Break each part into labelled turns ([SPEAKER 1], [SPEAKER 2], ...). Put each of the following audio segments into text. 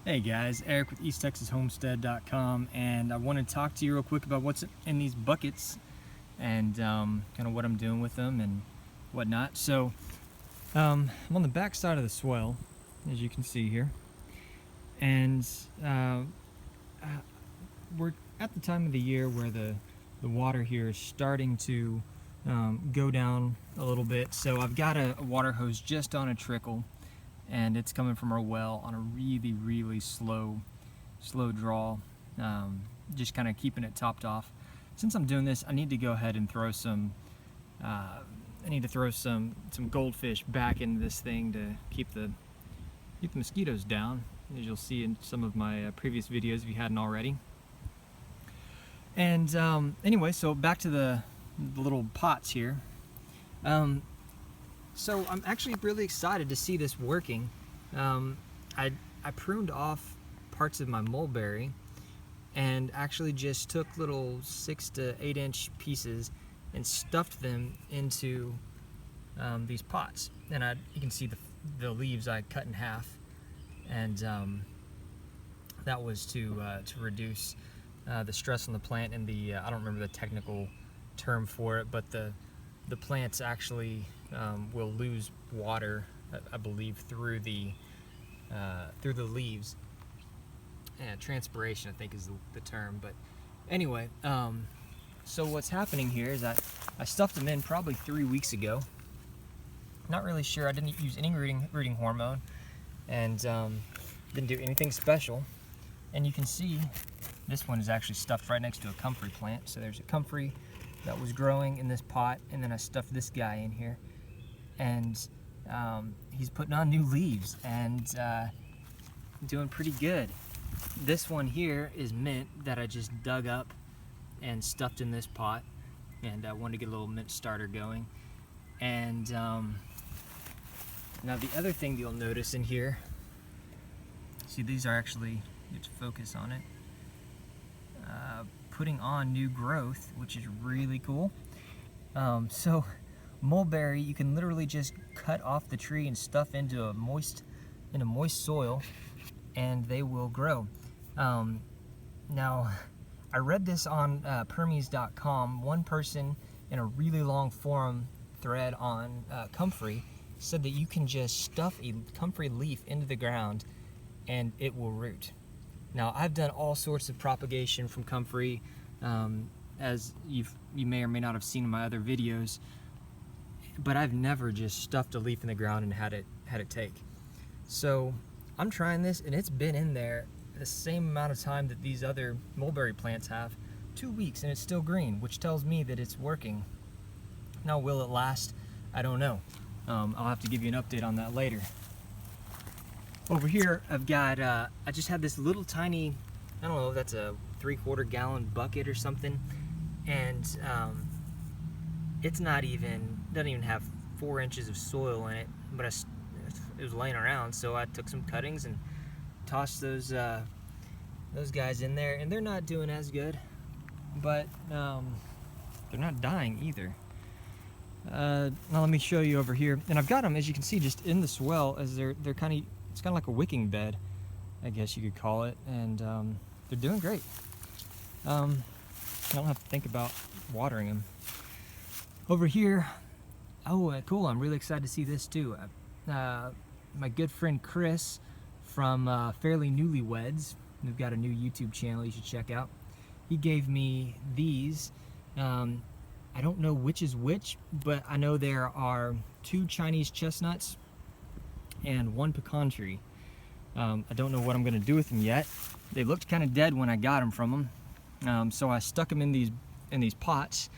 [SPEAKER 1] Hey guys, Eric with EastTexasHomestead.com, and I want to talk to you real quick about what's in these buckets and kind of what I'm doing with them and whatnot. So I'm on the back side of the swell, as you can see here, and we're at the time of the year where the water here is starting to go down a little bit. So I've got a water hose just on a trickle, and it's coming from our well on a really slow draw, just kind of keeping it topped off. Since I'm doing this, I need to go ahead and throw some some goldfish back into this thing to keep the mosquitoes down, as you'll see in some of my previous videos if you hadn't already. And anyway, so back to the little pots here. So I'm actually really excited to see this working. I pruned off parts of my mulberry and actually just took little 6 to 8 inch pieces and stuffed them into these pots. And you can see the leaves I cut in half, and that was to reduce the stress on the plant and the I don't remember the technical term for it, but the plants actually will lose water, I believe, through the leaves. And transpiration, I think, is the term. But anyway, so what's happening here is that I stuffed them in probably 3 weeks ago. Not really sure. I didn't use any rooting hormone, and didn't do anything special. And you can see this one is actually stuffed right next to a comfrey plant. So there's a comfrey that was growing in this pot, and then I stuffed this guy in here, and he's putting on new leaves and doing pretty good. This one here is mint that I just dug up and stuffed in this pot, and I wanted to get a little mint starter going. And now the other thing you'll notice in here, see, these are actually, you have to focus on it, putting on new growth, which is really cool. So mulberry, you can literally just cut off the tree and stuff into a moist soil, and they will grow. Now, I read this on Permies.com. One person in a really long forum thread on comfrey said that you can just stuff a comfrey leaf into the ground and it will root. Now, I've done all sorts of propagation from comfrey, as you may or may not have seen in my other videos, but I've never just stuffed a leaf in the ground and had it take. So I'm trying this, and it's been in there the same amount of time that these other mulberry plants have, 2 weeks, and it's still green, which tells me that it's working. Now, will it last? I don't know. I'll have to give you an update on that later. Over here, I've got, I just had this little tiny, I don't know if that's a 3/4 gallon bucket or something, and it's not even, doesn't even have 4 inches of soil in it, but it was laying around, so I took some cuttings and tossed those guys in there, and they're not doing as good, but they're not dying either. Now let me show you over here, and I've got them, as you can see, just in the swell, as they're kind of, it's kind of like a wicking bed, I guess you could call it, and they're doing great. I don't have to think about watering them. Over here, oh cool, I'm really excited to see this too. My good friend Chris from Fairly Newlyweds, we've got a new YouTube channel you should check out. He gave me these. I don't know which is which, but I know there are 2 Chinese chestnuts and 1 pecan tree. I don't know what I'm going to do with them yet. They looked kind of dead when I got them from them, so I stuck them in these pots,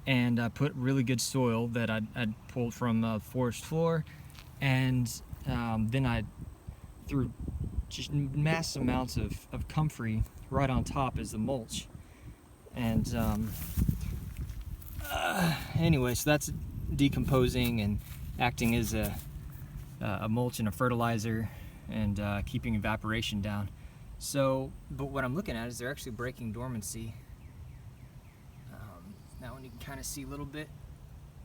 [SPEAKER 1] and I put really good soil that I'd pulled from forest floor, and then I threw just mass amounts of comfrey right on top as the mulch. And anyway, so that's decomposing and acting as a mulch and a fertilizer, and keeping evaporation down. So, but what I'm looking at is they're actually breaking dormancy. That one you can kind of see a little bit.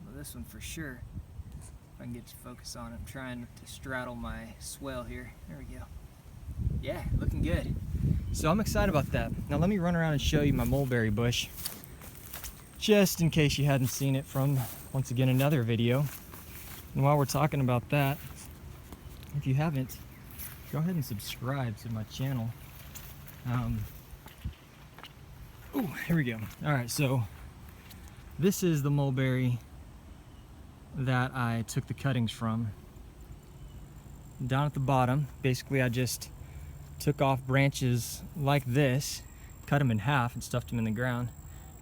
[SPEAKER 1] Well, this one for sure. If I can get you focus on it. I'm trying to straddle my swell here. There we go. Yeah, looking looking good. So I'm excited about that. Now let me run around and show you my mulberry bush, just in case you hadn't seen it from, once again, another video. And while we're talking about that, if you haven't, go ahead and subscribe to my channel. Oh, here we go. All right, so this is the mulberry that I took the cuttings from. Down at the bottom, basically I just took off branches like this, cut them in half and stuffed them in the ground.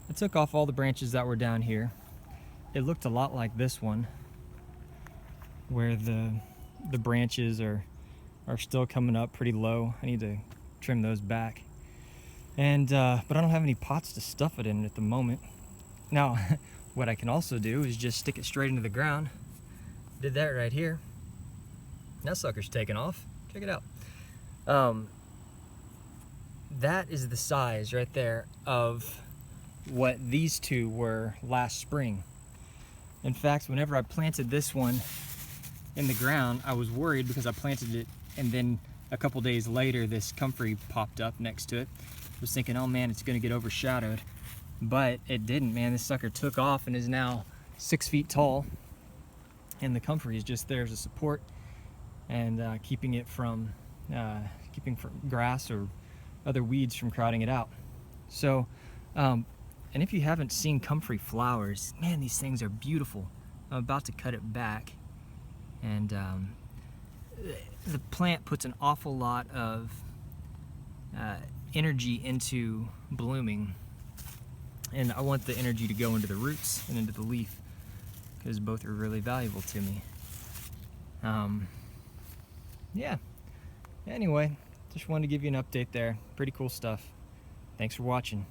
[SPEAKER 1] I took off all the branches that were down here. It looked a lot like this one, where the branches are still coming up pretty low. I need to trim those back. And but I don't have any pots to stuff it in at the moment. Now, what I can also do is just stick it straight into the ground. Did that right here. That sucker's taking off. Check it out. That is the size right there of what these two were last spring. In fact, whenever I planted this one in the ground, I was worried because I planted it and then a couple days later this comfrey popped up next to it. I was thinking, oh man, it's gonna get overshadowed. But it didn't, man. This sucker took off and is now 6 feet tall. And the comfrey is just there as a support and keeping grass or other weeds from crowding it out. So, and if you haven't seen comfrey flowers, man, these things are beautiful. I'm about to cut it back. And the plant puts an awful lot of energy into blooming. And I want the energy to go into the roots and into the leaf, because both are really valuable to me. Yeah. Anyway, just wanted to give you an update there. Pretty cool stuff. Thanks for watching.